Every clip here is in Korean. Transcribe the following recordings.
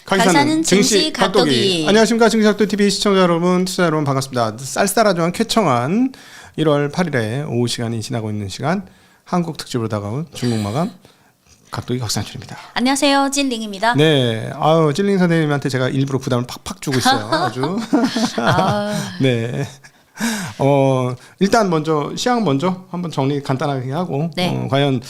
강사는 증시 각도기. 안녕하십니까. 증시각도TV 시청자 여러분, 투자 여러분 반갑습니다. 쌀쌀하지만 쾌청한 1월 8일에 오후 시간이 지나고 있는 시간, 한국 특집으로 다가온 중국 마감 각도기 곽상철입니다. 안녕하세요, 찐링입니다. 네, 찐링 선생님한테 제가 일부러 부담을 팍팍 주고 있어요. 아주. 네. 일단 먼저 시황 먼저 한번 정리 간단하게 하고, 네. 과연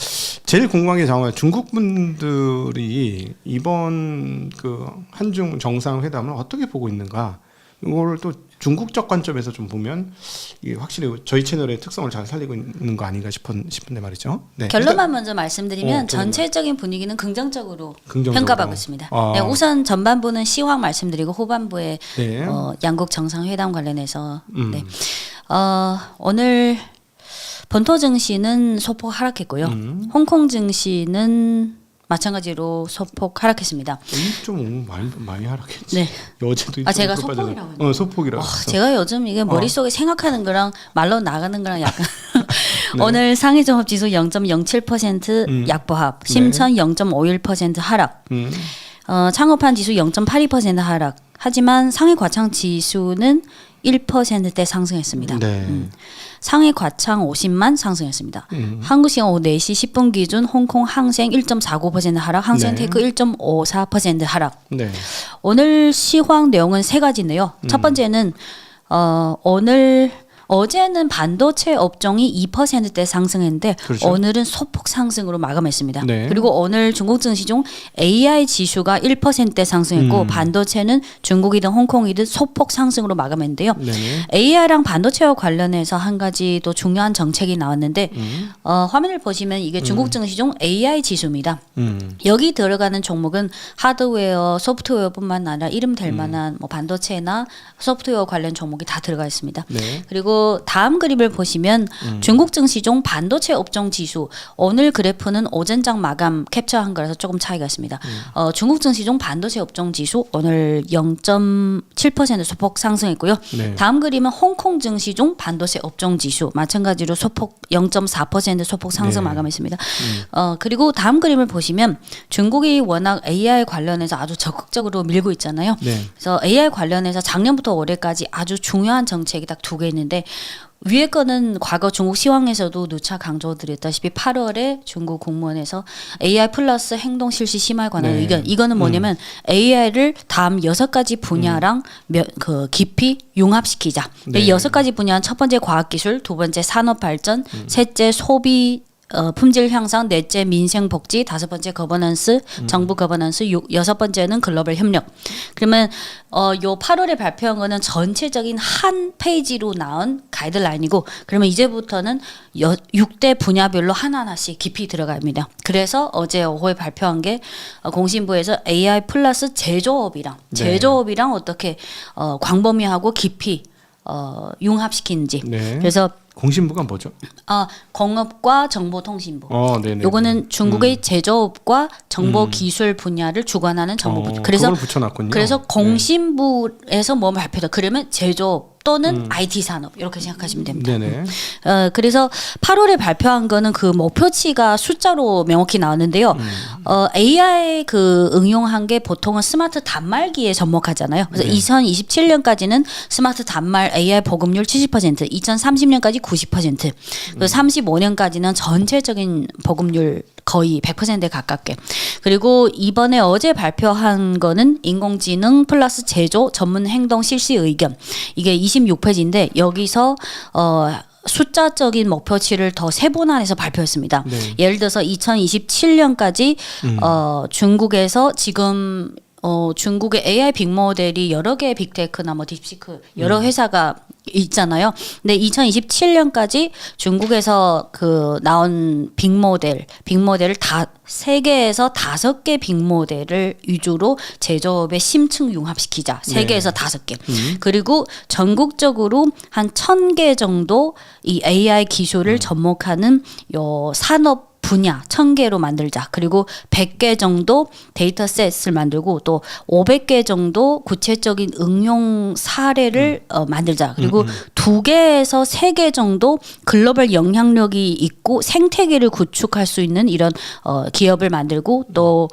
제일 궁금한 게 중국 분들이 이번 그 한중 정상회담을 어떻게 보고 있는가, 이걸 또 중국적 관점에서 좀 보면 이게 확실히 저희 채널의 특성을 잘 살리고 있는 거 아닌가 싶은데 말이죠. 네. 결론만 먼저 말씀드리면 전체적인 분위기는 긍정적으로 평가받고 있습니다. 네, 우선 전반부는 시황 말씀드리고 후반부에 네. 양국 정상회담 관련해서 네. 오늘 본토 증시는 소폭 하락했고요. 홍콩 증시는 마찬가지로 소폭 하락했습니다. 1.5 많이 하락했지. 네. 어제도 제가 소폭이라고 했는데. 소폭이라고. 제가 요즘 이게 머릿속에 생각하는 거랑 말로 나가는 거랑 약간 네. 오늘 상해종합지수 0.07% 약보합, 심천 0.51% 하락, 창업한 지수 0.82% 하락. 하지만 상해 과창 지수는 1%대 상승했습니다. 네. 상해 과창 50만 상승했습니다. 한국 시간 오후 4시 10분 기준 홍콩 항생 1.49% 하락, 항생 네. 테이크 1.54% 하락. 네. 오늘 시황 내용은 세 가지인데요. 첫 번째는 어제는 반도체 업종이 2%대 상승했는데 그렇죠. 오늘은 소폭 상승으로 마감했습니다. 네. 그리고 오늘 중국 증시중 AI 지수가 1%대 상승했고 반도체는 중국이든 홍콩이든 소폭 상승으로 마감했는데요. 네. AI랑 반도체와 관련해서 한 가지 또 중요한 정책이 나왔는데 화면을 보시면 이게 중국 증시중 AI 지수입니다. 여기 들어가는 종목은 하드웨어, 소프트웨어뿐만 아니라 이름 될 만한 뭐 반도체나 소프트웨어 관련 종목이 다 들어가 있습니다. 네. 그리고 다음 그림을 보시면 중국 증시중 반도체 업종 지수, 오늘 그래프는 오전장 마감 캡처한 거라서 조금 차이가 있습니다. 중국 증시중 반도체 업종 지수 오늘 0.7% 소폭 상승했고요. 네. 다음 그림은 홍콩 증시중 반도체 업종 지수 마찬가지로 소폭 0.4% 소폭 상승 네. 마감했습니다. 그리고 다음 그림을 보시면 중국이 워낙 AI 관련해서 아주 적극적으로 밀고 있잖아요. 네. 그래서 AI 관련해서 작년부터 올해까지 아주 중요한 정책이 딱 두 개 있는데 위에 거는 과거 중국 시황에서도 누차 강조드렸다시피 8월에 중국 공무원에서 AI 플러스 행동 실시 심화에 관한 네. 의견. 이거는 뭐냐면 AI를 다음 6가지 분야랑 깊이 융합시키자. 네. 6가지 분야는 첫 번째 과학기술, 두 번째 산업발전, 셋째 소비 품질 향상, 넷째 민생 복지, 다섯 번째 거버넌스, 정부 거버넌스, 여섯 번째는 글로벌 협력. 그러면 요 8월에 발표한 거는 전체적인 한 페이지로 나온 가이드라인이고, 그러면 이제부터는 6대 분야별로 하나하나씩 깊이 들어갑니다. 그래서 어제 오후에 발표한 게 공신부에서 AI 플러스 제조업이랑 어떻게 광범위하고 깊이 융합시키는지. 네. 그래서 공신부가 뭐죠? 공업과 정보통신부. 네네. 요거는 중국의 제조업과 정보기술 분야를 주관하는 정보부. 그래서 그걸 붙여놨군요. 그래서 공신부에서 뭐 발표다. 그러면 제조업 또는 IT 산업 이렇게 생각하시면 됩니다. 네네. 그래서 8월에 발표한 거는 그 목표치가 숫자로 명확히 나왔는데요. AI 그 응용한 게 보통은 스마트 단말기에 접목하잖아요. 그래서 2027년까지는 스마트 단말 AI 보급률 70%, 2030년까지 90%, 그리고 35년까지는 전체적인 보급률 거의 100%에 가깝게. 그리고 이번에 어제 발표한 거는 인공지능 플러스 제조 전문 행동 실시 의견. 이게 26페이지인데 여기서 숫자적인 목표치를 더 세분화해서 발표했습니다. 네. 예를 들어서 2027년까지 중국에서 지금 중국의 AI 빅모델이 여러 개의 빅테크나 뭐 딥시크 여러 회사가 있잖아요. 근데 2027년까지 중국에서 그 나온 빅모델을 다 3개에서 5개 빅모델을 위주로 제조업에 심층 융합시키자. 3개에서 5개. 그리고 전국적으로 한 1,000개 정도 이 AI 기술을 접목하는 요 산업 분야 1,000개로 만들자. 그리고 100개 정도 데이터셋을 만들고 또 500개 정도 구체적인 응용 사례를 만들자. 그리고 2개에서 3개 정도 글로벌 영향력이 있고 생태계를 구축할 수 있는 이런 기업을 만들고 또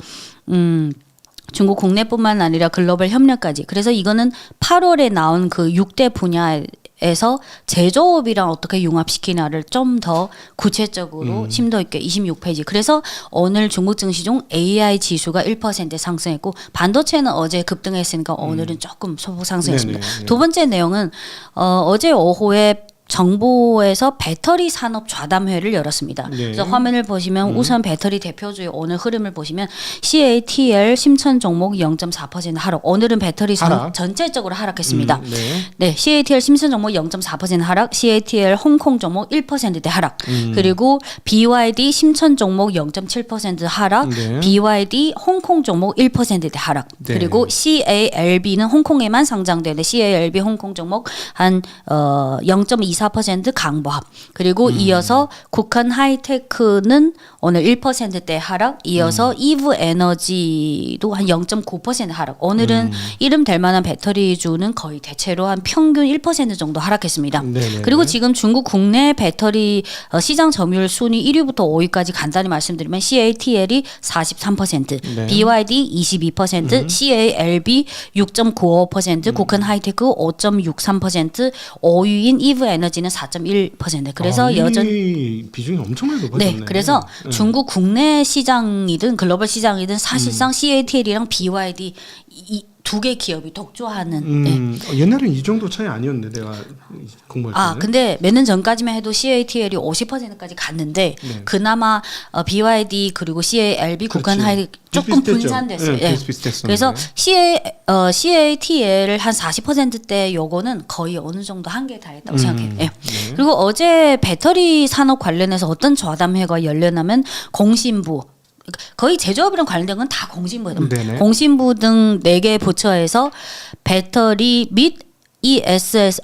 중국 국내뿐만 아니라 글로벌 협력까지. 그래서 이거는 8월에 나온 그 6대 분야에서 제조업이랑 어떻게 융합시키나를 좀 더 구체적으로 심도 있게 26페이지. 그래서 오늘 중국 증시중 AI 지수가 1% 상승했고 반도체는 어제 급등했으니까 오늘은 조금 소폭 상승했습니다. 네네. 두 번째 내용은 어제 오후에 정부에서 배터리 산업 좌담회를 열었습니다. 네. 그래서 화면을 보시면 우선 배터리 대표주의 오늘 흐름을 보시면 CATL 심천 종목 0.4% 하락. 오늘은 배터리 하락. 전체적으로 하락했습니다. 네. 네, CATL 심슨 종목 0.4% 하락, CATL 홍콩 종목 1%대 하락, 그리고 BYD 심천 종목 0.7% 하락, 네. BYD 홍콩 종목 1%대 하락, 네. 그리고 CALB는 홍콩에만 상장되는 CALB 홍콩 종목 한 0.24% 강보합. 그리고 이어서 국한 하이테크는 오늘 1%대 하락, 이어서 이브 에너지도 한 0.9% 하락. 오늘은 이름 될 만한 배터리주는 거의 대체로 한 평균 1% 정도 하락했습니다. 네네. 그리고 지금 중국 국내 배터리 시장 점유율 순위 1위부터 5위까지 간단히 말씀드리면 CATL이 43%, 네. BYD 22%, CALB 6.95%, 국한 하이테크 5.63%, 5위인 이브 에너지는 4.1%. 그래서 여전히 비중이 엄청나게 높아졌네. 네, 그래서 중국 국내 시장이든 글로벌 시장이든 사실상 CATL이랑 BYD 이 두 개 기업이 독주하는. 네. 옛날엔 이 정도 차이 아니었는데 내가 공부할 때는. 근데 몇 년 전까지만 해도 CATL이 50%까지 갔는데 네. 그나마 BYD 그리고 CALB 국한 그렇지. 하이 조금 비슷비슷했죠. 분산됐어요. 네, 예. 비슷비슷했었는데. 그래서 CATL 한 40%대 요거는 거의 어느 정도 한계에 달했다고 생각해요. 예. 네. 그리고 어제 배터리 산업 관련해서 어떤 좌담회가 열렸냐면 공신부 거의 제조업이랑 관련된 건 다 공신부예요. 네네. 공신부 등 4개 부처에서 배터리 및 ESS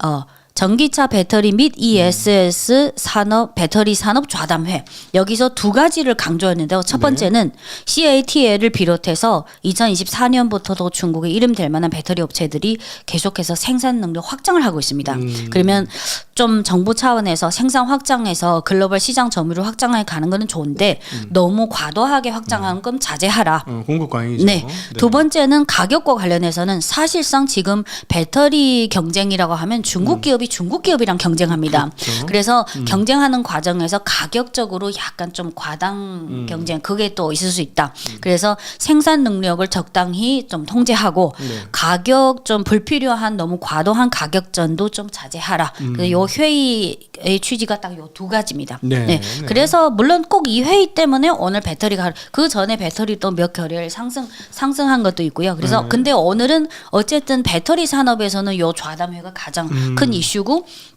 전기차 배터리 및 ESS 산업 배터리 산업 좌담회 여기서 두 가지를 강조했는데요. 첫 번째는 CATL을 비롯해서 2024년부터도 중국의 이름 될 만한 배터리 업체들이 계속해서 생산 능력 확장을 하고 있습니다. 그러면 좀 정부 차원에서 생산 확장해서 글로벌 시장 점유율 확장해 가는 거는 좋은데 너무 과도하게 확장하는 건 자제하라. 공급 강이죠. 네. 두 번째는 가격과 관련해서는 사실상 지금 배터리 경쟁이라고 하면 중국 기업이 중국 기업이랑 경쟁합니다. 그렇죠. 그래서 경쟁하는 과정에서 가격적으로 약간 좀 과당 경쟁 그게 또 있을 수 있다. 그래서 생산 능력을 적당히 좀 통제하고 네. 가격 좀 불필요한 너무 과도한 가격전도 좀 자제하라. 그래서 요 회의의 취지가 딱 요 두 가지입니다. 네. 네. 네. 그래서 물론 꼭 이 회의 때문에 오늘 배터리가 그 전에 배터리 또 몇 결일 상승한 것도 있고요. 그래서 근데 오늘은 어쨌든 배터리 산업에서는 요 좌담회가 가장 큰 이슈고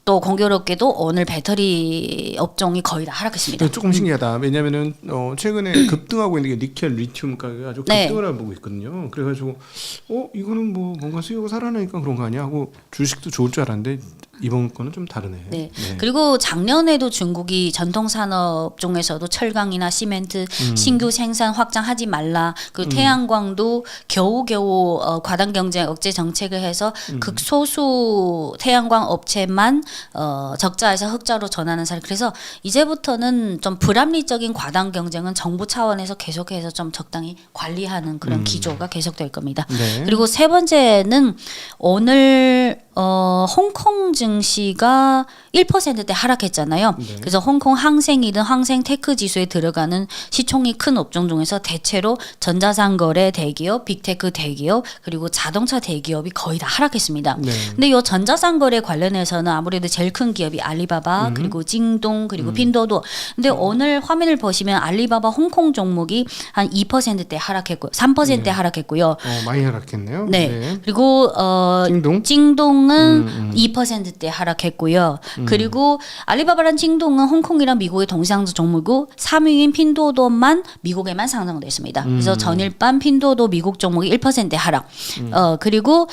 또 공교롭게도 오늘 배터리 업종이 거의 다 하락했습니다. 조금 신기하다. 왜냐하면은 최근에 급등하고 있는 게 니켈, 리튬 가격이 아주 네. 급등을 하고 있거든요. 그래가지고 이거는 뭐 뭔가 수요가 살아나니까 그런 거 아니야 하고 주식도 좋을 줄 알았는데 이번 거는 좀 다르네. 네. 그리고 작년에도 중국이 전통 산업 중에서도 철강이나 시멘트 신규 생산 확장하지 말라. 그 태양광도 겨우겨우 과당 경쟁 억제 정책을 해서 극소수 태양광 업체만 적자에서 흑자로 전하는 사례. 그래서 이제부터는 좀 불합리적인 과당 경쟁은 정부 차원에서 계속해서 좀 적당히 관리하는 그런 기조가 계속될 겁니다. 네. 그리고 세 번째는 오늘 홍콩 증시가 1%대 하락했잖아요. 네. 그래서 홍콩 항생이든 항생 테크 지수에 들어가는 시총이 큰 업종 중에서 대체로 전자상거래 대기업, 빅테크 대기업, 그리고 자동차 대기업이 거의 다 하락했습니다. 네. 근데 이 전자상거래 관련해서는 아무래도 제일 큰 기업이 알리바바, 그리고 징동, 그리고 핀도도. 근데 오늘 화면을 보시면 알리바바 홍콩 종목이 한 2%대 하락했고요. 3%대 하락했고요. 많이 하락했네요. 네. 그리고 징동은 2%대 하락했고요. 그리고 알리바바란 징동은 홍콩이랑 미국의 동시상장 종목이고 3위인 핀도도만 미국에만 상장됐습니다. 그래서 전일반 핀도도 미국 종목이 1%대 하락. 그리고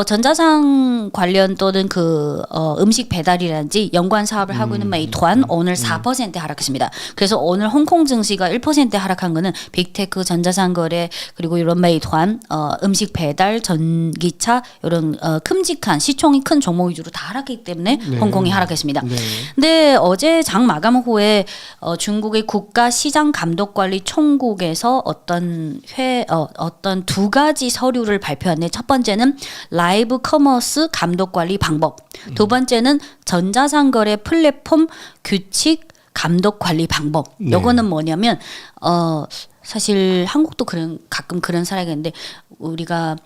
전자상 관련 또는 그 음식 배달이라든지 연관 사업을 하고 있는 메이토안 오늘 4% 하락했습니다. 그래서 오늘 홍콩 증시가 1% 하락한 거는 빅테크, 전자상거래 그리고 이런 메이토안 음식 배달, 전기차 이런 큼직한 시총 시총이 큰 종목 위주로 다 하락했기 때문에 네. 홍콩이 하락했습니다. 네. 근데 어제 장 마감 후에 중국의 국가시장감독관리 총국에서 어떤 두 가지 서류를 발표했는데 첫 번째는 라이브 커머스 감독관리 방법, 두 번째는 전자상거래 플랫폼 규칙 감독관리 방법. 네. 요거는 뭐냐면 사실 한국도 가끔 그런 사례가 있는데 우리가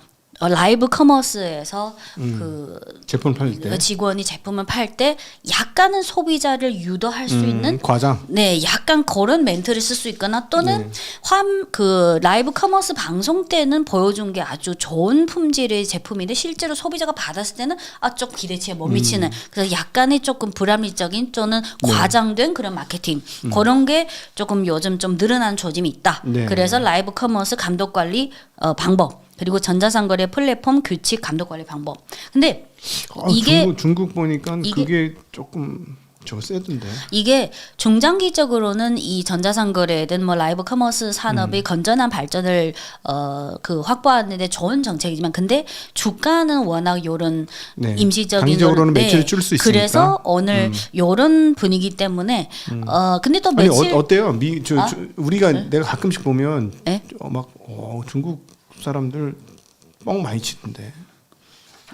라이브 커머스에서 그 제품 팔 때 직원이 제품을 팔 때 약간은 소비자를 유도할 수 있는 과장. 네, 약간 그런 멘트를 쓸 수 있거나 또는 그 라이브 커머스 방송 때는 보여준 게 아주 좋은 품질의 제품인데 실제로 소비자가 받았을 때는 좀 기대치에 못 미치는 그래서 약간의 조금 불합리적인 또는 과장된 그런 마케팅 그런 게 조금 요즘 좀 늘어난 조짐이 있다. 네. 그래서 라이브 커머스 감독 관리 방법 그리고 전자상거래 플랫폼 규칙 감독 관리 방법. 근데 이게 중국 보니까 그게 조금 저 세던데. 이게 중장기적으로는 이 전자상거래든 뭐 라이브 커머스 산업의 건전한 발전을 확보하는데 좋은 정책이지만 근데 주가는 워낙 요런 네. 임시적인 단기적으로는 매출을 줄 수 있으니까. 그래서 오늘 요런 분위기 때문에 근데 또 아니 매출 어때요? 우리가 내가 가끔씩 보면 네? 중국 사람들 뻥 많이 치던데.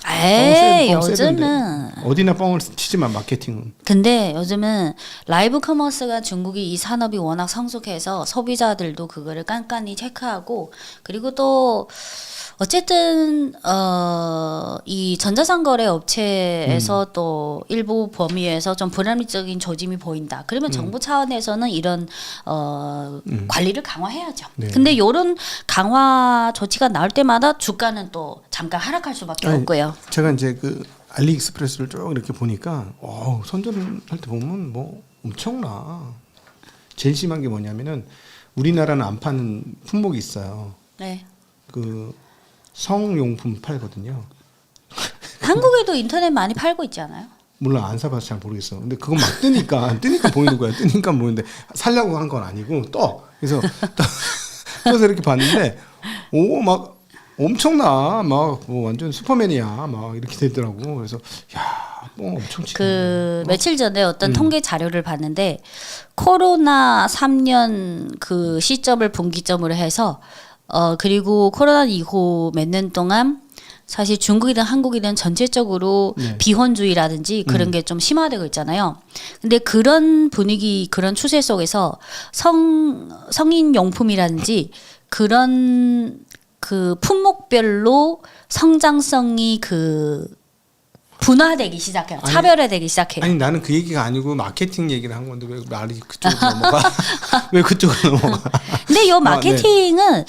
에이 뻥 세던데. 요즘은 어디나 뻥을 치지만 마케팅은. 근데 요즘은 라이브 커머스가 중국이 이 산업이 워낙 성숙해서 소비자들도 그거를 깐깐히 체크하고 그리고 또 어쨌든 이 전자상거래 업체에서 또 일부 범위에서 좀 불합리적인 조짐이 보인다. 그러면 정부 차원에서는 이런 관리를 강화해야죠. 네. 근데 이런 강화 조치가 나올 때마다 주가는 또 잠깐 하락할 수밖에 없고요. 제가 이제 그 알리익스프레스를 쭉 이렇게 보니까 선전할 때 보면 뭐 엄청나. 제일 심한 게 뭐냐면은 우리나라는 안 파는 품목이 있어요. 네. 그 성용품 팔거든요. 한국에도 인터넷 많이 팔고 있지 않아요? 물론 안 사봐서 잘 모르겠어. 근데 그건 막 뜨니까 보이는 거야. 뜨니까 보이는데 살려고 한 건 아니고 그래서 떠서 이렇게 봤는데 막 엄청나. 막 뭐 완전 슈퍼맨이야. 막 이렇게 되더라고. 그래서 뭐 엄청 치네. 며칠 전에 어떤 통계 자료를 봤는데 코로나 3년 그 시점을 분기점으로 해서 그리고 코로나 이후 몇 년 동안 사실 중국이든 한국이든 전체적으로 비혼주의라든지 그런 게 좀 심화되고 있잖아요. 근데 그런 분위기, 그런 추세 속에서 성인 용품이라든지 그런 그 품목별로 성장성이 분화되기 시작해요. 차별화되기 시작해요. 아니 나는 그 얘기가 아니고 마케팅 얘기를 한 건데 왜 말이 그쪽으로 넘어가? 왜 그쪽으로 넘어가? 근데 이 마케팅은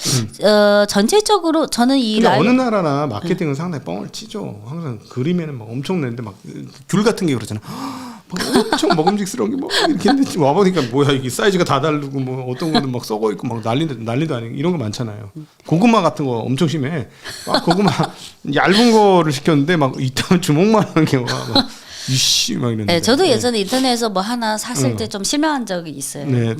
전체적으로 저는 근데 어느 나라나 마케팅은 상당히 뻥을 치죠. 항상 그림에는 막 엄청 내는데 막 귤 같은 게 그렇잖아. 엄청 먹음직스러운 게 뭐 이렇게 했는데 와보니까 뭐야 이게 사이즈가 다 다르고 뭐 어떤 거는 막 썩어 있고 막 난리도 아니고 이런 거 많잖아요. 고구마 같은 거 엄청 심해. 막 고구마 얇은 거를 시켰는데 막 이따 주먹만한 게 막 이씨 막 이러는데. 네, 저도 예전에 인터넷에서 뭐 하나 샀을 때 좀 실망한 적이 있어요. 네.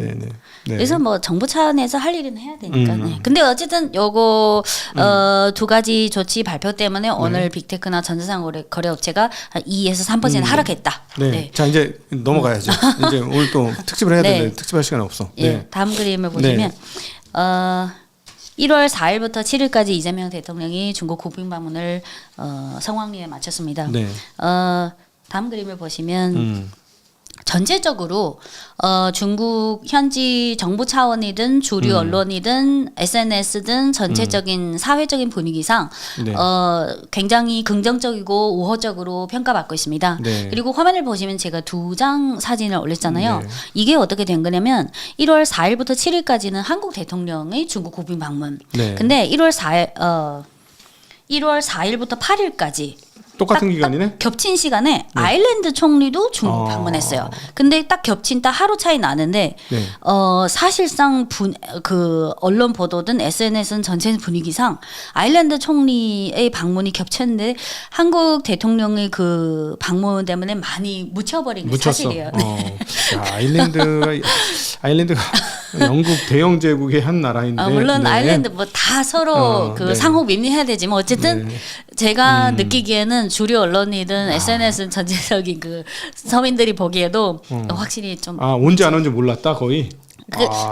그래서 뭐 정부 차원에서 할 일은 해야 되니까. 네. 근데 어쨌든 요거 두 가지 조치 발표 때문에 오늘 빅테크나 전자상거래 업체가 2에서 3% 하락했다. 네. 자 이제 넘어가야죠. 이제 오늘 또 특집을 해야 되는데 특집할 시간이 없어. 예, 다음 그림을 보시면 1월 4일부터 7일까지 이재명 대통령이 중국 국빈 방문을 성황리에 마쳤습니다. 네. 다음 그림을 보시면 전체적으로 중국 현지 정부 차원이든 주류 언론이든 SNS든 전체적인 사회적인 분위기상 굉장히 긍정적이고 우호적으로 평가받고 있습니다. 네. 그리고 화면을 보시면 제가 두 장 사진을 올렸잖아요. 네. 이게 어떻게 된 거냐면 1월 4일부터 7일까지는 한국 대통령의 중국 국빈 방문. 네. 근데 1월 4일부터 8일까지 똑같은 기간이네. 겹친 시간에 아일랜드 총리도 중국 방문했어요. 근데 딱 겹친 딱 하루 차이 나는데 사실상 그 언론 보도든 SNS는 전체 분위기상 아일랜드 총리의 방문이 겹쳤는데 한국 대통령의 그 방문 때문에 많이 묻혀버린 게 사실이에요. 야, 아일랜드가 영국 대영 제국의 한 나라인데. 물론 네. 아일랜드 뭐 다 서로 그 네. 상호 밀리해야 되지만 어쨌든 네. 제가 느끼기에는 주류 언론이든 아. SNS는 전체적인 그 서민들이 보기에도 확실히 좀 온지 안 온지 몰랐다 거의.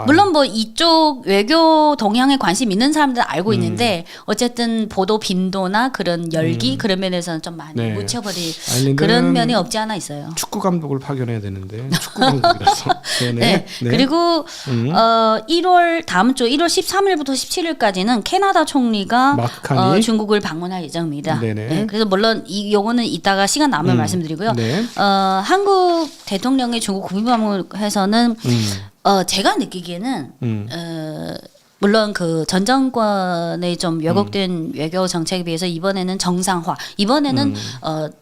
물론 뭐 이쪽 외교 동향에 관심 있는 사람들은 알고 있는데 어쨌든 보도 빈도나 그런 열기 그런 면에서는 좀 많이 네. 묻혀버릴 아일랜드는 그런 면이 없지 않아 있어요. 축구 감독을 파견해야 되는데 축구 감독이라서. 네네. 네. 그리고 1월 다음 주 1월 13일부터 17일까지는 캐나다 총리가 마크 카니. 중국을 방문할 예정입니다. 네네. 네. 그래서 물론 요거는 이따가 시간 나면 말씀드리고요. 네. 한국 대통령의 중국 국빈 방문해서는 제가 느끼기에는 물론 그 전 정권의 좀 왜곡된 외교 정책에 비해서 이번에는 정상화, 이번에는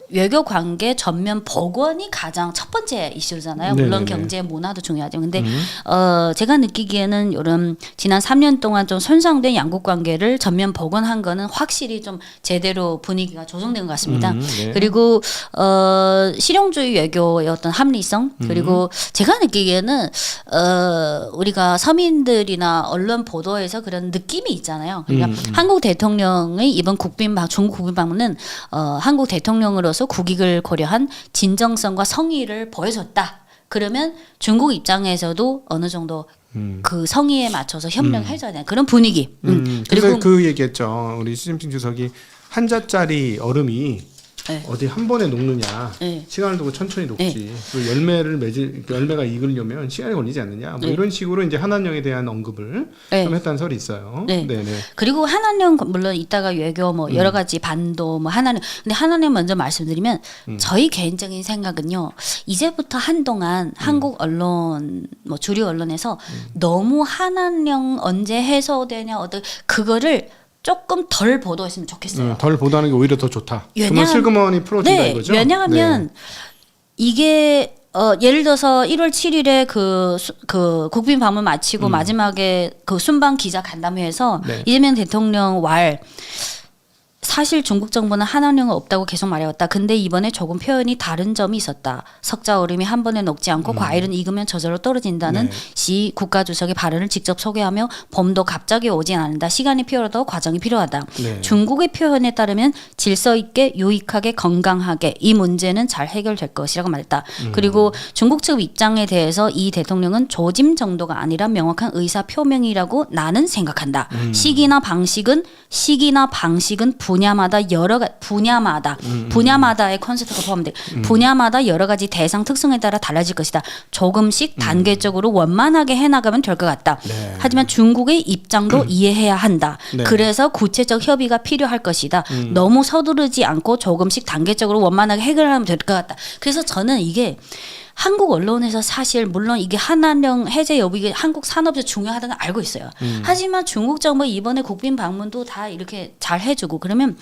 외교 관계 전면 복원이 가장 첫 번째 이슈잖아요. 물론 네네네. 경제, 문화도 중요하죠. 근데 제가 느끼기에는 이런 지난 3년 동안 좀 손상된 양국 관계를 전면 복원한 거는 확실히 좀 제대로 분위기가 조성된 것 같습니다. 네. 그리고 실용주의 외교의 어떤 합리성 그리고 제가 느끼기에는 우리가 서민들이나 언론 보도에서 그런 느낌이 있잖아요. 그러니까 한국 대통령의 이번 중국 국빈 방문은 한국 대통령으로서 국익을 고려한 진정성과 성의를 보여줬다. 그러면 중국 입장에서도 어느 정도 그 성의에 맞춰서 협력해줘야 되는 그런 분위기. 그래서 그 얘기했죠. 우리 시진핑 주석이 한 자짜리 얼음이 네. 어디 한 번에 녹느냐, 네. 시간을 두고 천천히 녹지. 그리고 열매가 익으려면 시간이 걸리지 않느냐. 뭐 이런 식으로 이제 한한령에 대한 언급을 좀 했다는 설이 있어요. 네. 네네. 그리고 한한령 물론 이따가 외교 뭐 여러 가지 반도 뭐 한한령 근데 한한령 먼저 말씀드리면 저희 개인적인 생각은요 이제부터 한동안 한국 언론 뭐 주류 언론에서 너무 한한령 언제 해소되냐 그거를 조금 덜 보도했으면 좋겠어요. 덜 보도하는 게 오히려 더 좋다. 그러면 왜냐하면- 슬그머니 풀어진다 네, 이거죠? 왜냐하면 이게 예를 들어서 1월 7일에 그 국빈 방문 마치고 마지막에 그 순방 기자 간담회에서 네. 이재명 대통령 사실 중국 정부는 한한령은 없다고 계속 말해왔다. 근데 이번에 조금 표현이 다른 점이 있었다. 석자 얼음이 한 번에 녹지 않고 과일은 익으면 저절로 떨어진다는 네. 시 국가주석의 발언을 직접 소개하며 봄도 갑자기 오진 않는다. 시간이 필요하다. 과정이 필요하다. 네. 중국의 표현에 따르면 질서 있게 유익하게 건강하게 이 문제는 잘 해결될 것이라고 말했다. 그리고 중국 측 입장에 대해서 이 대통령은 조짐 정도가 아니라 명확한 의사 표명이라고 나는 생각한다. 시기나 방식은 분야마다 분야마다의 컨셉트가 포함돼 분야마다 여러 가지 대상 특성에 따라 달라질 것이다. 조금씩 단계적으로 원만하게 해나가면 될 것 같다. 네. 하지만 중국의 입장도 이해해야 한다. 네. 그래서 구체적 협의가 필요할 것이다. 너무 서두르지 않고 조금씩 단계적으로 원만하게 해결하면 될 것 같다. 그래서 저는 이게 한국 언론에서 사실 물론 이게 한한령 해제 여부 이게 한국 산업에서 중요하다는 걸 알고 있어요. 하지만 중국 정부 이번에 국빈 방문도 다 이렇게 잘 해주고 그러면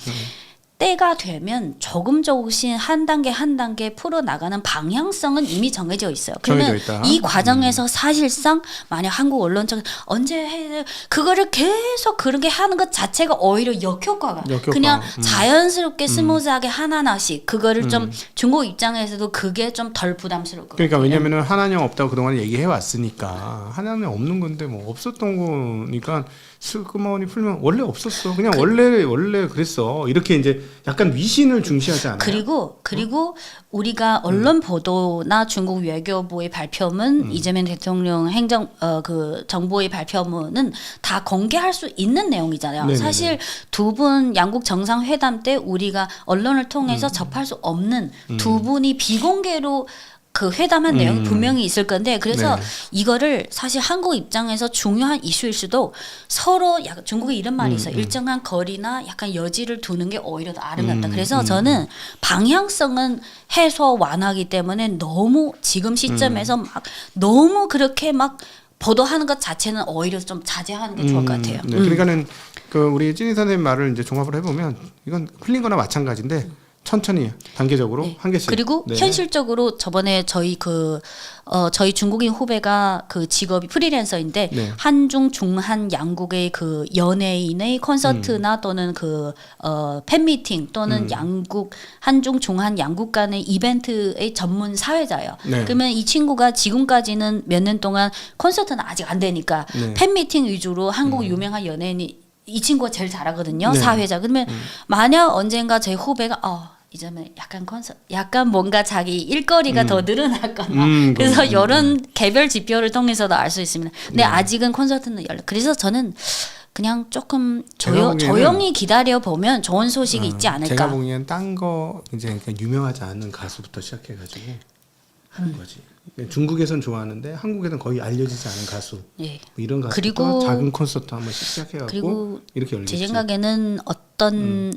때가 되면 조금씩 한 단계 풀어나가는 방향성은 이미 정해져 있어요. 그러면 정해져 있다. 이 과정에서 사실상 만약 한국 언론 쪽 언제 해 그거를 계속 그렇게 하는 것 자체가 오히려 역효과가 그냥 자연스럽게 스무스하게 하나씩 그거를 좀 중국 입장에서도 그게 좀 덜 부담스러울 것 그러니까 같아요. 왜냐면은 한한령 없다고 그동안 얘기해 왔으니까 한한령 없는 건데 뭐 없었던 거니까 슬그머니 풀면 원래 없었어. 그냥 원래 그랬어. 이렇게 이제 약간 위신을 중시하지 않아요? 그리고 우리가 언론 보도나 중국 외교부의 발표문, 이재명 대통령 그 정부의 발표문은 다 공개할 수 있는 내용이잖아요. 네네네. 사실 두 분 양국 정상회담 때 우리가 언론을 통해서 접할 수 없는 두 분이 비공개로 그 회담한 내용이 분명히 있을 건데 그래서 네. 이거를 사실 한국 입장에서 중요한 이슈일 수도 서로 약간 중국에 이런 말이 있어요. 일정한 거리나 약간 여지를 두는 게 오히려 더 아름답다. 그래서 저는 방향성은 해소 완화하기 때문에 너무 지금 시점에서 막 너무 그렇게 막 보도하는 것 자체는 오히려 좀 자제하는 게 좋을 것 같아요. 네, 그러니까는 그 우리 찐이 선생님 말을 이제 종합을 해보면 이건 흘린 거나 마찬가지인데 천천히 단계적으로 네. 한 개씩. 그리고 네. 현실적으로 저번에 저희 중국인 후배가 그 직업이 프리랜서인데 네. 한중 중한 양국의 그 연예인의 콘서트나 또는 팬미팅 또는 양국 한중 중한 양국 간의 이벤트의 전문 사회자예요. 네. 그러면 이 친구가 지금까지는 몇 년 동안 콘서트는 아직 안 되니까 네. 팬미팅 위주로 한국 유명한 연예인이 이 친구가 제일 잘하거든요. 네. 사회자. 그러면 만약 언젠가 제 후배가 이제는 약간 뭔가 자기 일거리가 더 늘어났거나 그래서 이런 개별 지표를 통해서도 알 수 있습니다. 근데 아직은 콘서트는 그래서 저는 그냥 조금 조용히 기다려 보면 좋은 소식이 있지 않을까. 제가 보기엔 딴 거 이제 그러니까 유명하지 않은 가수부터 시작해가지고 하는 거지. 중국에선 좋아하는데 한국에는 거의 알려지지 않은 가수. 예. 뭐 이런 가수부터 그리고 작은 콘서트 한 번씩 시작해갖고 그리고 이렇게 열리지. 제 생각에는 어떤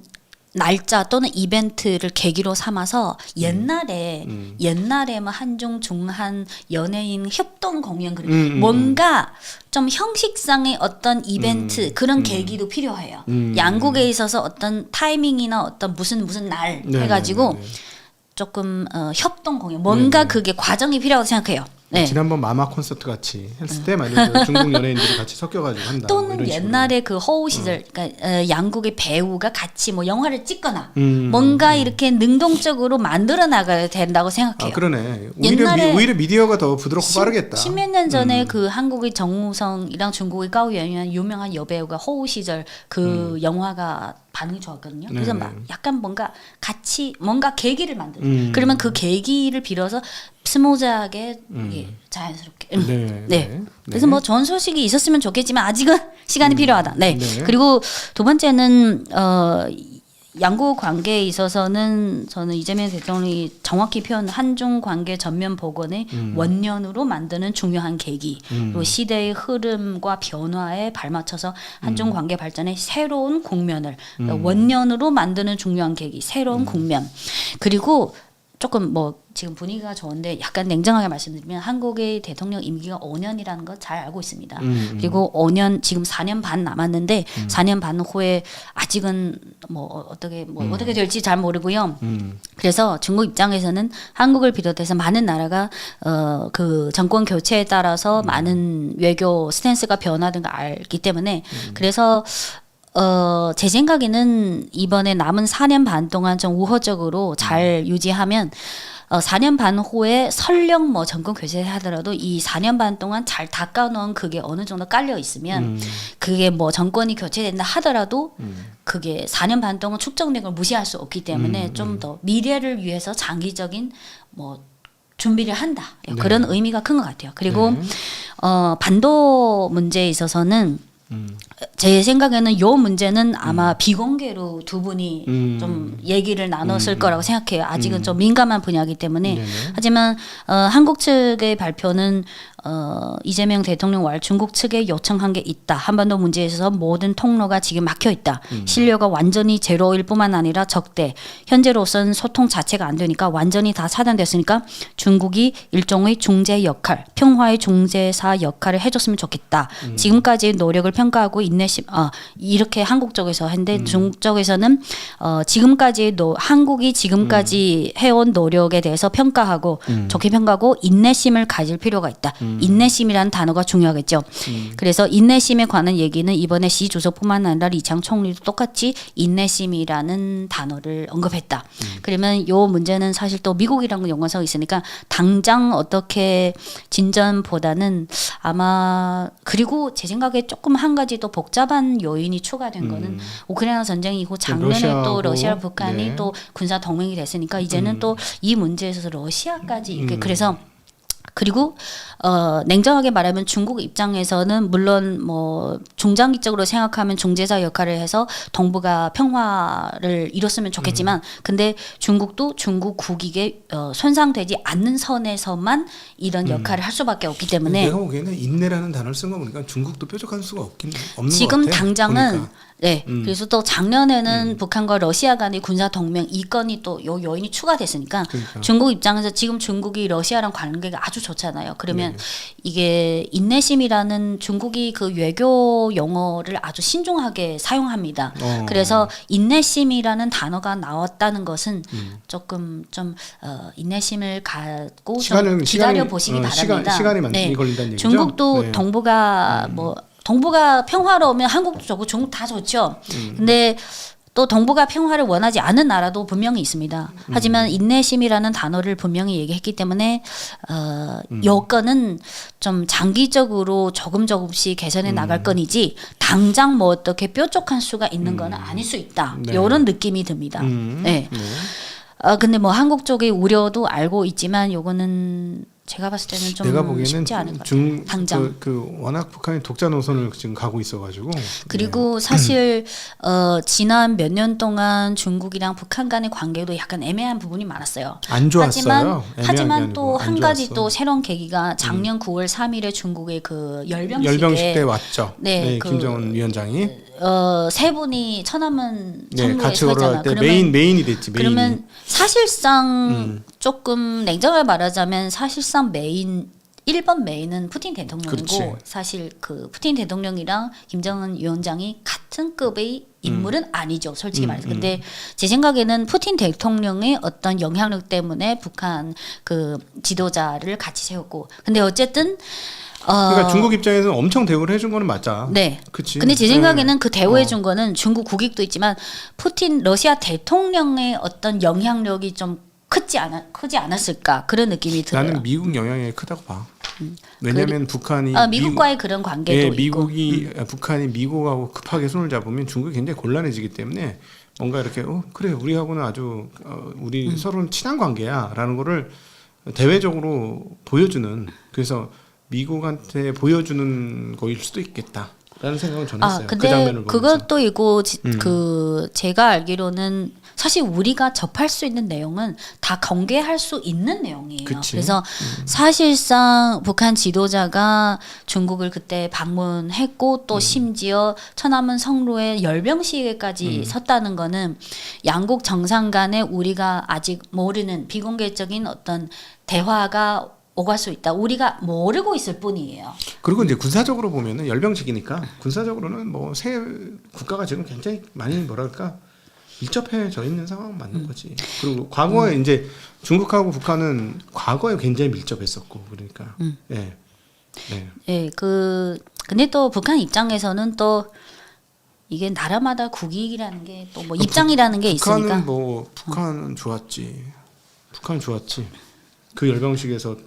날짜 또는 이벤트를 계기로 삼아서 옛날에 뭐 한중 중한 연예인 협동 공연 뭔가 좀 형식상의 어떤 이벤트 그런 계기도 필요해요. 양국에 있어서 어떤 타이밍이나 어떤 무슨 날 네, 해가지고 네, 네. 조금 협동 공연 뭔가 그게 과정이 필요하다고 생각해요. 네. 지난번 마마 콘서트 같이 했을 때 만약에 중국 연예인들이 같이 섞여가지고 한다. 뭐 또는 이런 식으로. 옛날에 그 허우 시절, 그러니까 양국의 배우가 같이 뭐 영화를 찍거나 뭔가 이렇게 능동적으로 만들어 나가야 된다고 생각해요. 아 그러네. 옛날에 오히려 미디어가 더 부드럽고 빠르겠다. 십몇 년 전에 그 한국의 정우성이랑 중국의 까오연이란 유명한 여배우가 허우 시절 그 영화가 반응이 좋았거든요. 그래서 막 약간 뭔가 같이 뭔가 계기를 만들어. 그러면 그 계기를 빌어서 스무즈하게 자연스럽게. 네. 그래서 뭐 좋은 소식이 있었으면 좋겠지만 아직은 시간이 필요하다. 네. 네. 그리고 두 번째는 양국 관계에 있어서는 저는 이재명 대통령이 정확히 표현 한중 관계 전면 복원의 원년으로 만드는 중요한 계기, 그리고 시대의 흐름과 변화에 발맞춰서 한중 관계 발전의 새로운 국면을 원년으로 만드는 중요한 계기, 새로운 국면. 그리고 조금 뭐 지금 분위기가 좋은데 약간 냉정하게 말씀드리면 한국의 대통령 임기가 5년이라는 거 잘 알고 있습니다. 그리고 5년 지금 4년 반 남았는데 4년 반 후에 아직은 어떻게 될지 잘 모르고요. 그래서 중국 입장에서는 한국을 비롯해서 많은 나라가 그 정권 교체에 따라서 많은 외교 스탠스가 변화된 걸 알기 때문에 그래서 제 생각에는 이번에 남은 4년 반 동안 좀 우호적으로 잘 유지하면 4년 반 후에 설령 뭐 정권 교체를 하더라도 이 4년 반 동안 잘 닦아놓은 그게 어느 정도 깔려 있으면 그게 뭐 정권이 교체된다 하더라도 그게 4년 반 동안 축적된 걸 무시할 수 없기 때문에 좀 더 미래를 위해서 장기적인 뭐 준비를 한다. 그런 의미가 큰 것 같아요. 그리고 반도 문제에 있어서는 제 생각에는 요 문제는 아마 비공개로 두 분이 좀 얘기를 나눴을 거라고 생각해요. 아직은 좀 민감한 분야이기 때문에. 네네. 하지만 한국 측의 발표는 이재명 대통령 왈 중국 측에 요청한 게 있다. 한반도 문제에 있어서 모든 통로가 지금 막혀 있다. 신뢰가 완전히 제로일 뿐만 아니라 적대. 현재로서는 소통 자체가 안 되니까 완전히 다 차단됐으니까 중국이 일종의 중재 역할, 평화의 중재사 역할을 해줬으면 좋겠다. 지금까지의 노력을 평가하고 인내심 이렇게 한국 쪽에서 했는데 중국 쪽에서는 한국이 지금까지 해온 노력에 대해서 평가하고 좋게 평가하고 인내심을 가질 필요가 있다. 인내심이라는 단어가 중요하겠죠. 그래서 인내심에 관한 얘기는 이번에 시 주석뿐만 아니라 리창 총리도 똑같이 인내심이라는 단어를 언급했다. 그러면 요 문제는 사실 또 미국이랑 연관성이 있으니까 당장 어떻게 진전보다는 아마 그리고 제 생각에 조금 한 가지 또 복잡한 요인이 추가된 거는 우크라이나 전쟁 이후 작년에 또 러시아 북한이 또 군사 동맹이 됐으니까 이제는 또 이 문제에 있어서 러시아까지 이렇게 그래서 그리고 냉정하게 말하면 중국 입장에서는 물론 뭐 중장기적으로 생각하면 중재자 역할을 해서 동북아 평화를 이뤘으면 좋겠지만 근데 중국도 중국 국익에 손상되지 않는 선에서만 이런 역할을 할 수밖에 없기 때문에 내가 보기에는 인내라는 단어를 쓴 거 보니까 중국도 뾰족할 수가 없는 지금 것 같아. 당장은 보니까. 네. 그래서 또 작년에는 북한과 러시아 간의 군사 동맹 이 건이 또 요 요인이 추가됐으니까 그러니까. 중국 입장에서 지금 중국이 러시아랑 관계가 아주 좋잖아요. 그러면 네. 이게 인내심이라는 중국이 그 외교 용어를 아주 신중하게 사용합니다. 그래서 인내심이라는 단어가 나왔다는 것은 조금 좀 인내심을 갖고 좀 기다려 보시기 바랍니다. 시간이 많이 걸린다는 얘기죠. 중국도 네. 동북아 동북아 평화로우면 한국도 좋고 중국 다 좋죠. 근데 또 동북아 평화를 원하지 않은 나라도 분명히 있습니다. 하지만 인내심이라는 단어를 분명히 얘기했기 때문에 여건은 좀 장기적으로 조금씩 개선해 나갈 건이지 당장 뭐 어떻게 뾰족한 수가 있는 건 아닐 수 있다. 네. 이런 느낌이 듭니다. 네. 근데 뭐 한국 쪽의 우려도 알고 있지만 요거는 제가 봤을 때는 좀 내가 보기에는 쉽지 않을 것 같아요. 당장. 그 워낙 북한이 독자 노선을 지금 가고 있어가지고 그리고 사실 지난 몇 년 동안 중국이랑 북한 간의 관계도 약간 애매한 부분이 많았어요. 안 좋았어요. 하지만 또 한 가지 좋았어. 또 새로운 계기가 작년 9월 3일에 중국의 그 열병식 때 왔죠. 네, 김정은 위원장이 세 분이 천안문 네, 성로에 같이 서잖아. 걸어갈 때 메인이 됐지. 그러면 사실상 조금 냉정하게 말하자면 사실상 1번 메인은 푸틴 대통령이고 그렇지. 사실 그 푸틴 대통령이랑 김정은 위원장이 같은 급의 인물은 아니죠. 솔직히 말해서. 근데 제 생각에는 푸틴 대통령의 어떤 영향력 때문에 북한 그 지도자를 같이 세웠고. 근데 어쨌든 그러니까 중국 입장에서는 엄청 대우를 해준 거는 맞아. 네. 그치. 근데 제 생각에는 그 대우해 준 거는 중국 국익도 있지만 푸틴 러시아 대통령의 어떤 영향력이 좀 크지 않았을까 그런 느낌이 들어요. 나는 미국 영향이 크다고 봐. 왜냐하면 북한이 미국과의 그런 관계도 있고. 북한이 미국하고 급하게 손을 잡으면 중국이 굉장히 곤란해지기 때문에 뭔가 이렇게 그래 우리하고는 아주 우리 서로는 친한 관계야라는 거를 대외적으로 보여주는 그래서 미국한테 보여주는 거일 수도 있겠다라는 생각을 저는 했어요. 근데 그 장면을 보면서. 그것도 있고 그 제가 알기로는 사실 우리가 접할 수 있는 내용은 다 공개할 수 있는 내용이에요. 그치. 그래서 사실상 북한 지도자가 중국을 그때 방문했고 또 심지어 천안문 성로에 열병식에까지 섰다는 거는 양국 정상 간에 우리가 아직 모르는 비공개적인 어떤 대화가 오갈 수 있다. 우리가 모르고 있을 뿐이에요. 그리고 이제 군사적으로 보면은 열병식이니까 군사적으로는 뭐 세 국가가 지금 굉장히 많이 뭐랄까 밀접해져 있는 상황은 맞는 거지. 그리고 과거에 이제 중국하고 북한은 과거에 굉장히 밀접했었고 그러니까. 네. 근데 또 북한 입장에서는 또 이게 나라마다 국익이라는 게 또 뭐 입장이라는 게 있으니까. 북한은 좋았지. 북한은 좋았지. 그 열병식에서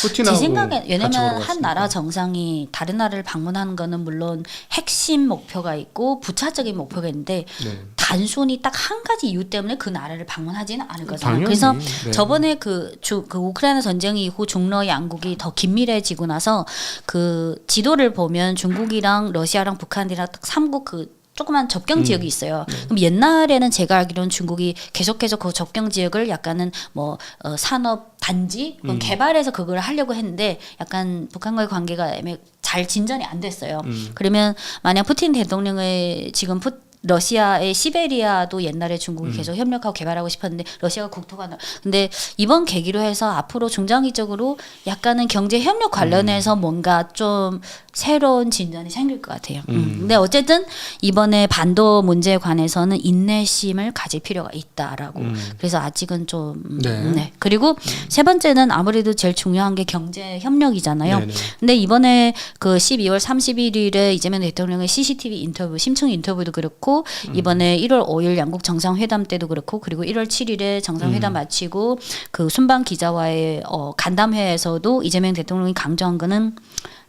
푸틴하고 제 생각에 같이 왜냐면 걸어갔으니까. 한 나라 정상이 다른 나라를 방문하는 거는 물론 핵심 목표가 있고 부차적인 목표가 있는데 네. 단순히 딱 한 가지 이유 때문에 그 나라를 방문하지는 않을 거잖아요. 당연히. 그래서 네. 저번에 그 우크라이나 전쟁 이후 중러 양국이 더 긴밀해지고 나서 그 지도를 보면 중국이랑 러시아랑 북한이랑 딱 3국 그 조그만 접경 지역이 있어요. 그럼 옛날에는 제가 알기로는 중국이 계속해서 그 접경 지역을 약간은 뭐 산업 단지 개발해서 그걸 하려고 했는데 약간 북한과의 관계가 잘 진전이 안 됐어요. 그러면 만약 푸틴 대통령의 지금 러시아의 시베리아도 옛날에 중국이 계속 협력하고 개발하고 싶었는데 러시아가 국토가 근데 이번 계기로 해서 앞으로 중장기적으로 약간은 경제 협력 관련해서 뭔가 좀 새로운 진전이 생길 것 같아요. 근데 어쨌든 이번에 반도 문제에 관해서는 인내심을 가질 필요가 있다라고. 그래서 아직은 좀 네. 그리고 세 번째는 아무래도 제일 중요한 게 경제 협력이잖아요. 네네. 근데 이번에 그 12월 31일에 이재명 대통령의 CCTV 인터뷰, 심층 인터뷰도 그렇고 이번에 1월 5일 양국 정상회담 때도 그렇고 그리고 1월 7일에 정상회담 마치고 그 순방 기자와의 간담회에서도 이재명 대통령이 강조한 거는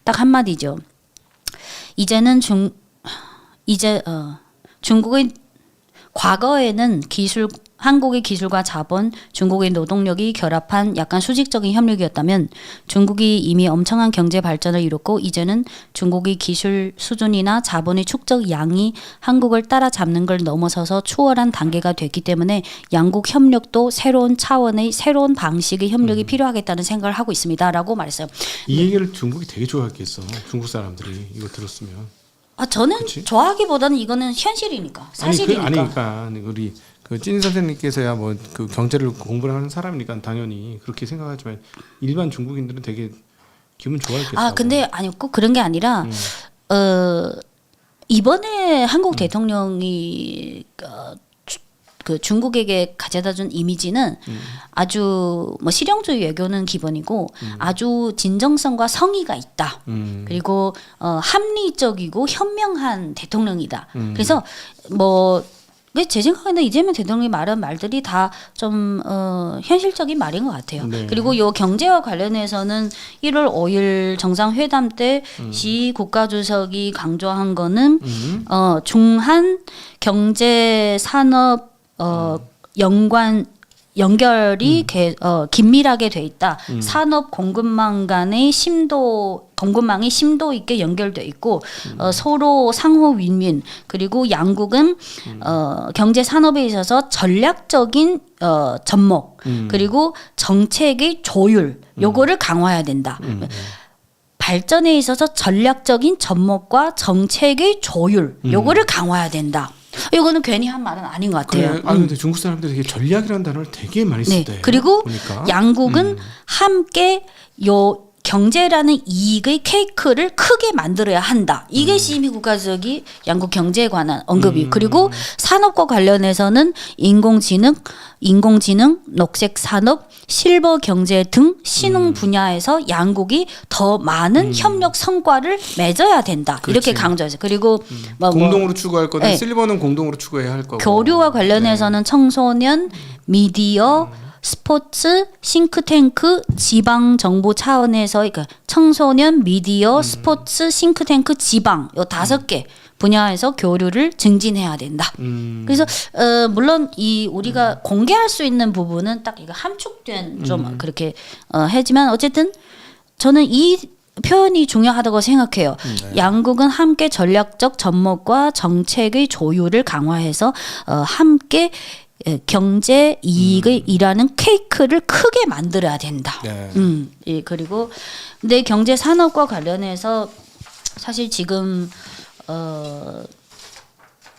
딱 한마디죠. 중국의 과거에는 한국의 기술과 자본, 중국의 노동력이 결합한 약간 수직적인 협력이었다면 중국이 이미 엄청난 경제 발전을 이뤘고 이제는 중국의 기술 수준이나 자본의 축적 양이 한국을 따라잡는 걸 넘어서서 추월한 단계가 됐기 때문에 양국 협력도 새로운 차원의 새로운 방식의 협력이 필요하겠다는 생각을 하고 있습니다라고 말했어요. 이 얘기를 중국이 되게 좋아했겠어. 중국 사람들이 이거 들었으면. 저는 그치? 좋아하기보다는 이거는 현실이니까 사실이니까. 그러니까 우리 찐 선생님께서야 뭐 그 경제를 공부를 하는 사람이니까 당연히 그렇게 생각하지만 일반 중국인들은 되게 기분 좋아했겠죠. 아 근데 아니 꼭 그런 게 아니라 이번에 한국 대통령이 그 중국에게 가져다준 이미지는 아주 뭐 실용주의 외교는 기본이고 아주 진정성과 성의가 있다. 그리고 합리적이고 현명한 대통령이다. 그래서 뭐 제 생각에는 이재명 대통령이 말한 말들이 다 좀 현실적인 말인 것 같아요. 네. 그리고 요 경제와 관련해서는 1월 5일 정상회담 때 시 국가주석이 강조한 거는 중한 경제 산업 연결이 긴밀하게 돼 있다. 산업 공급망 간의 공급망이 심도 있게 연결돼 있고 서로 상호 윈윈 그리고 양국은 경제 산업에 있어서 전략적인 접목 그리고 정책의 조율 요거를 강화해야 된다. 발전에 있어서 전략적인 접목과 정책의 조율 요거를 강화해야 된다. 이거는 괜히 한 말은 아닌 것 같아요. 그래. 근데 중국 사람들이 되게 전략이라는 단어를 되게 많이 네. 쓰대요. 그리고 보니까. 양국은 함께 요 경제라는 이익의 케이크를 크게 만들어야 한다. 이게 시진핑 국가주석이 양국 경제에 관한 언급이. 그리고 산업과 관련해서는 인공지능, 녹색 산업, 실버 경제 등 신흥 분야에서 양국이 더 많은 협력 성과를 맺어야 된다. 그렇지. 이렇게 강조했어요. 그리고 공동으로 추구할 거든 네. 실버는 공동으로 추구해야 할 거고. 교류와 관련해서는 청소년, 미디어, 스포츠, 싱크탱크, 지방 정부 차원에서 그러니까 청소년, 미디어, 스포츠, 싱크탱크, 지방 요 5개 분야에서 교류를 증진해야 된다. 그래서 물론 이 우리가 공개할 수 있는 부분은 딱 이거 함축된 좀 그렇게 하지만 어쨌든 저는 이 표현이 중요하다고 생각해요. 양국은 함께 전략적 접목과 정책의 조율을 강화해서 함께 경제 이익의 일하는 케이크를 크게 만들어야 된다. 네. 예, 그리고 근데 경제 산업과 관련해서 사실 지금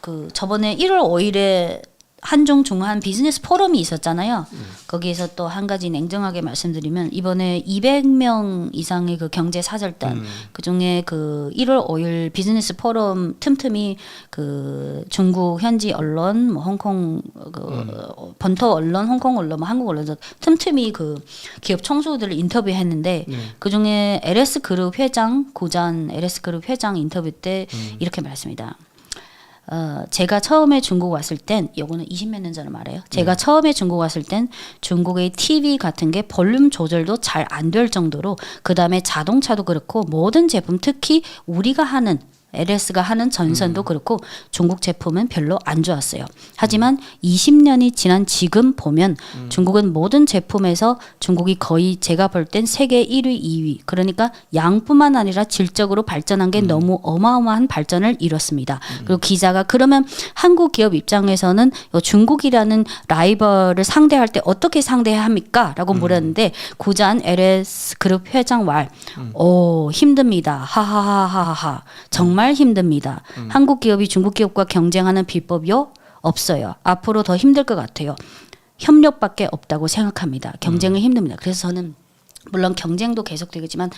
그 저번에 1월 5일에 한중 중한 비즈니스 포럼이 있었잖아요. 거기에서 또 한 가지 냉정하게 말씀드리면 이번에 200명 이상의 그 경제 사절단 그중에 그 1월 5일 비즈니스 포럼 틈틈이 그 중국 현지 언론 뭐 홍콩 그 본토 언론 홍콩 언론 뭐 한국 언론에서 틈틈이 그 기업 총수들을 인터뷰했는데 그중에 LS 그룹 회장 고잔 LS 그룹 회장 인터뷰 때 이렇게 말했습니다. 제가 처음에 중국 왔을 땐 요거는 20몇 년 전에 말해요. 제가 처음에 중국 왔을 땐 중국의 TV 같은 게 볼륨 조절도 잘 안 될 정도로 그다음에 자동차도 그렇고 모든 제품 특히 우리가 하는 LS가 하는 전선도 그렇고 중국 제품은 별로 안 좋았어요. 하지만 20년이 지난 지금 보면 중국은 모든 제품에서 중국이 거의 제가 볼 땐 세계 1위, 2위. 그러니까 양뿐만 아니라 질적으로 발전한 게 너무 어마어마한 발전을 이뤘습니다. 그리고 기자가 그러면 한국 기업 입장에서는 중국이라는 라이벌을 상대할 때 어떻게 상대해야 합니까? 라고 물었는데 고잔 LS 그룹 회장 말 힘듭니다. 하하하하하. 정말 힘듭니다. 한국 기업이 중국 기업과 경쟁하는 비법이요? 없어요. 앞으로 더 힘들 것 같아요. 협력밖에 없다고 생각합니다. 경쟁은 힘듭니다. 그래서 저는 물론 경쟁도 계속되겠지만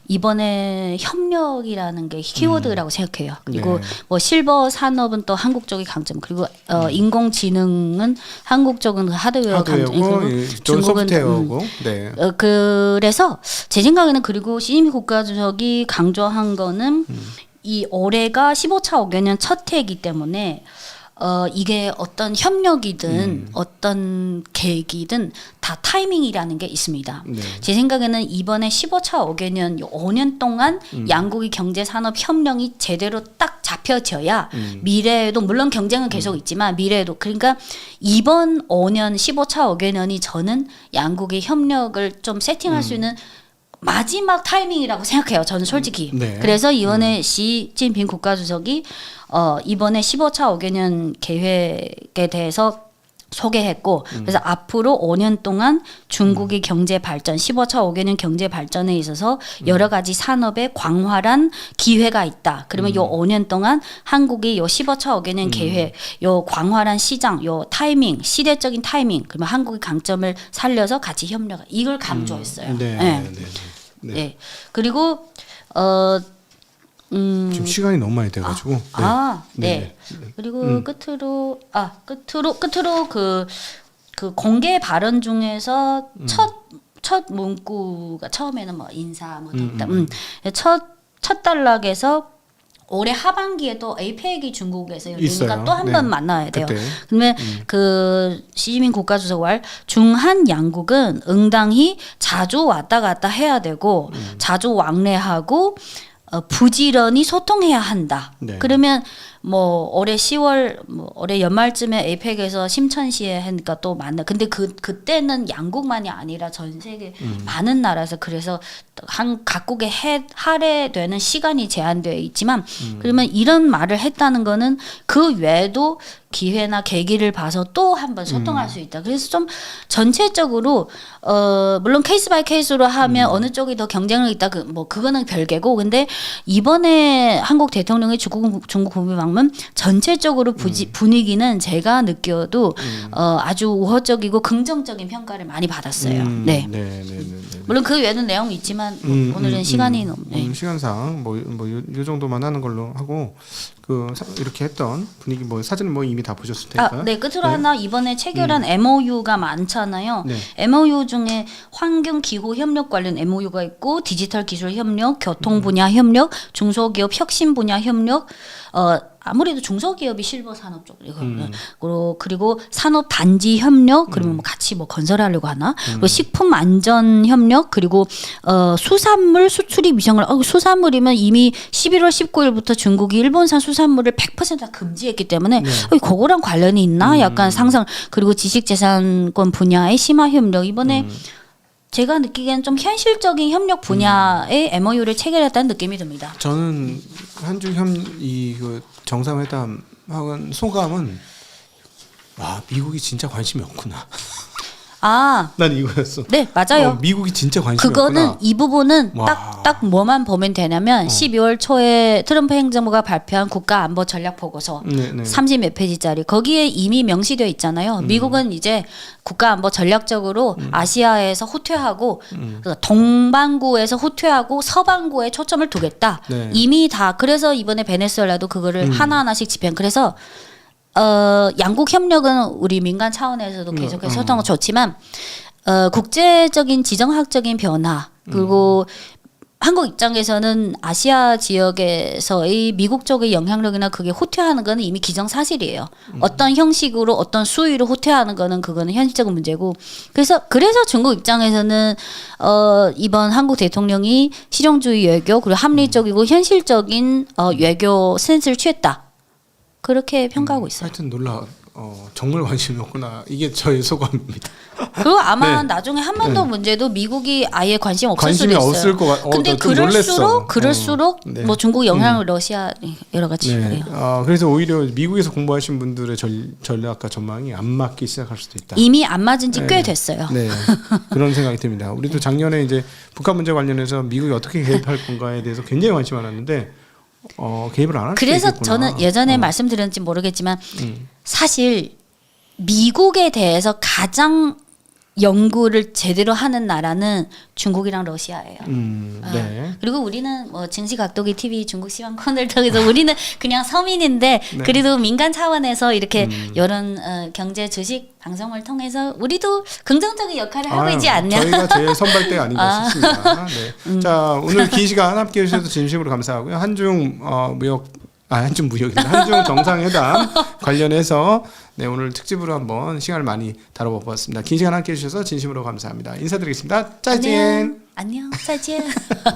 이번에 협력이라는 게 키워드라고 생각해요. 그리고 네. 뭐 실버 산업은 또 한국 쪽의 강점 그리고 인공지능은 한국 쪽은 하드웨어 강점 하드웨어고 중국은 소프트웨어고. 네. 그래서 제 생각에는 그리고 시진핑 국가주석이 강조한 거는 이 올해가 15차 5개년 첫 해이기 때문에 이게 어떤 협력이든 어떤 계획이든 다 타이밍이라는 게 있습니다. 네. 제 생각에는 이번에 15차 5개년 5년 동안 양국의 경제 산업 협력이 제대로 딱 잡혀져야 미래에도 물론 경쟁은 계속 있지만 미래에도 그러니까 이번 5년 15차 5개년이 저는 양국의 협력을 좀 세팅할 수 있는 마지막 타이밍이라고 생각해요. 저는 솔직히. 네. 그래서 이번에 시진핑 국가주석이 이번에 15차 5개년 계획에 대해서 소개했고 그래서 앞으로 5년 동안 중국의 경제 발전 15차 5개년 경제 발전에 있어서 여러 가지 산업의 광활한 기회가 있다. 그러면 요 5년 동안 한국이 요 15차 5개년 계획 요 광활한 시장 요 타이밍 시대적인 타이밍 그러면 한국의 강점을 살려서 같이 협력 이걸 강조했어요. 네. 네. 네. 네. 네. 그리고 지금 시간이 너무 많이 돼가지고. 네. 그리고 끝으로 그 공개 발언 중에서 첫 문구가 처음에는 뭐 인사 뭐 덕담 첫 단락에서 올해 하반기에 또 에이펙이 중국에서 열리니까 또 한 번 만나야 돼요. 그때. 그러면 그 시진핑 국가주석 말 중한 양국은 응당히 자주 왔다 갔다 해야 되고 자주 왕래하고 부지런히 소통해야 한다. 네. 그러면 뭐 올해 10월 뭐 올해 연말쯤에 에이펙에서 심천시에 하니까 또 만나. 근데 그때는 양국만이 아니라 전 세계 많은 나라에서 그래서 한 각국에 할애되는 시간이 제한되어 있지만 그러면 이런 말을 했다는 거는 그 외에도 기회나 계기를 봐서 또 한번 소통할 수 있다. 그래서 좀 전체적으로 물론 케이스 바이 케이스로 하면 어느 쪽이 더 경쟁력 있다 뭐 그거는 별개고 근데 이번에 한국 대통령의 중국 국빈 방문 전체적으로 분위기는 제가 느껴도 아주 우호적이고 긍정적인 평가를 많이 받았어요. 네. 물론 그 외에는 내용이 있지만 오늘은 시간이 너무 시간상 요 정도만 하는 걸로 하고 이렇게 했던 분위기 뭐 사진은 뭐 이미 다 보셨을 테니까. 네. 끝으로 하나 이번에 체결한 MOU가 많잖아요. 네. MOU 중에 환경 기후 협력 관련 MOU가 있고 디지털 기술 협력, 교통 분야 협력, 중소기업 혁신 분야 협력 아무래도 중소기업이 실버 산업 쪽이고 그리고 산업 단지 협력 그러면 뭐 같이 뭐 건설하려고 하나 그리고 식품 안전 협력 그리고 수산물 수출입 위정을 수산물이면 이미 11월 19일부터 중국이 일본산 수산물을 100%다 금지했기 때문에 그거랑 관련이 있나 약간 상상 그리고 지식재산권 분야의 심화 협력 이번에 제가 느끼기엔 좀 현실적인 협력 분야의 MOU를 체결했다는 느낌이 듭니다. 저는 한중 그 정상회담 하는 소감은 와 미국이 진짜 관심이 없구나. 난 이거였어. 네 맞아요. 미국이 진짜 관심이 그거는 없구나. 이 부분은 딱 뭐만 보면 되냐면 12월 초에 트럼프 행정부가 발표한 국가안보 전략 보고서 30몇 페이지짜리 거기에 이미 명시되어 있잖아요. 미국은 이제 국가안보 전략적으로 아시아에서 후퇴하고 동반구에서 후퇴하고 서반구에 초점을 두겠다. 이미 다 그래서 이번에 베네수엘라도 그거를 하나하나씩 집행. 그래서 양국 협력은 우리 민간 차원에서도 계속해서 소통은 좋지만 국제적인 지정학적인 변화 그리고 한국 입장에서는 아시아 지역에서의 미국 쪽의 영향력이나 그게 후퇴하는 거는 이미 기정사실이에요. 어떤 형식으로 어떤 수위로 후퇴하는 거는 그거는 현실적인 문제고 그래서 중국 입장에서는 이번 한국 대통령이 실용주의 외교 그리고 합리적이고 현실적인 외교 센스를 취했다. 그렇게 평가하고 있어요. 하여튼 정말 관심이 없구나. 이게 저의 소감입니다. 그리고 아마 나중에 한 번 더 문제도 미국이 아예 관심이 없을 수도 관심이 있어요. 없을 것 같아. 근데 그럴수록 뭐 중국 영향을 러시아 여러 가지. 그래서 오히려 미국에서 공부하신 분들의 전략과 전망이 안 맞기 시작할 수도 있다. 이미 안 맞은 지 꽤 됐어요. 네, 그런 생각이 듭니다. 우리도 작년에 이제 북한 문제 관련해서 미국이 어떻게 개입할 건가에 대해서 굉장히 관심 많았는데 개입을 안 할 수도 있겠구나. 그래서 저는 예전에 말씀드렸는지 모르겠지만 사실 미국에 대해서 가장 연구를 제대로 하는 나라는 중국이랑 러시아예요. 네. 그리고 우리는 뭐 증시각도기 TV 중국 시황 코너를 통해서 우리는 그냥 서민인데 그래도 민간 차원에서 이렇게 이런 경제 주식 방송을 통해서 우리도 긍정적인 역할을 하고 있지 않냐. 저희가 제일 선발대가 아닌가 싶습니다. 네. 자 오늘 긴 시간 함께해 주셔서 진심으로 감사하고요. 한중 정상회담 관련해서 오늘 특집으로 한번 시간을 많이 다뤄보았습니다. 긴 시간 함께해 주셔서 진심으로 감사합니다. 인사드리겠습니다. 짜이젠. 안녕. 짜이젠.